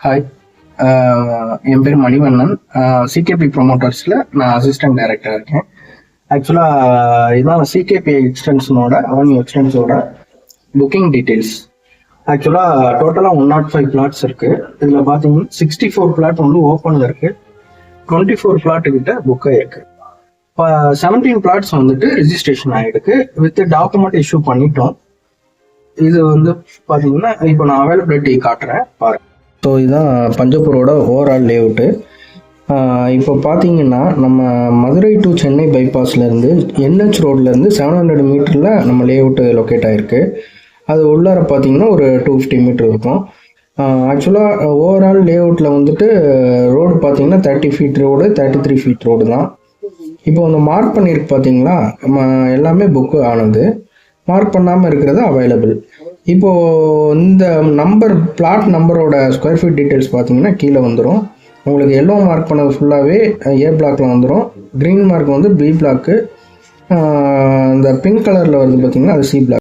Hi, என் பேர் Manivannan. CKP ப்ரொமோட்டர்ஸில் நான் assistant director இருக்கேன். ஆக்சுவலாக இதுதான் சிகேபி எக்ஸ்டென்ஷனோட எக்ஸ்டென்ஸோட புக்கிங் டீட்டெயில்ஸ். ஆக்சுவலாக டோட்டலாக 105 பிளாட்ஸ் இருக்குது. இதில் பார்த்தீங்கன்னா 64 பிளாட் வந்து ஓப்பனில் இருக்குது, 24 பிளாட்டு கிட்ட புக் ஆகிருக்கு. இப்போ 17 பிளாட்ஸ் வந்துட்டு ரிஜிஸ்ட்ரேஷன் ஆகிருக்கு, வித் டாக்குமெண்ட் இஷ்யூ பண்ணிட்டோம். இது வந்து பார்த்தீங்கன்னா இப்போ நான் அவைலபிலிட்டி காட்டுறேன் பாருங்க. ஸோ இதுதான் பஞ்சப்பூரோட ஓவரால் லேஅவுட்டு. இப்போ பார்த்தீங்கன்னா நம்ம மதுரை டு சென்னை பைபாஸ்லேருந்து என்ஹெச் ரோட்லேருந்து 700 மீட்டரில் நம்ம லேஅவுட்டு லொக்கேட் ஆகிருக்கு. அது உள்ளார பார்த்தீங்கன்னா ஒரு 250 மீட்டர் இருக்கும். ஆக்சுவலாக ஓவரால் லேஅவுட்டில் வந்துட்டு ரோடு பார்த்தீங்கன்னா 30 ஃபீட் ரோடு, 33 ஃபீட் ரோடு தான். இப்போ அந்த மார்க் பண்ணியிருக்கு பார்த்தீங்களா, எல்லாமே புக்கு ஆனது. மார்க் பண்ணாமல் இருக்கிறது அவைலபிள். இப்போது இந்த நம்பர் பிளாட் நம்பரோட ஸ்கொயர் ஃபீட் டீட்டெயில்ஸ் பார்த்தீங்கன்னா கீழே வந்துடும். உங்களுக்கு எல்லோ மார்க் பண்ணது ஃபுல்லாகவே ஏ பிளாக்ல வந்துடும். க்ரீன் மார்க் வந்து பி பிளாக்கு, இந்த பிங்க் கலரில் வருது பார்த்தீங்கன்னா அது சி பிளாக்.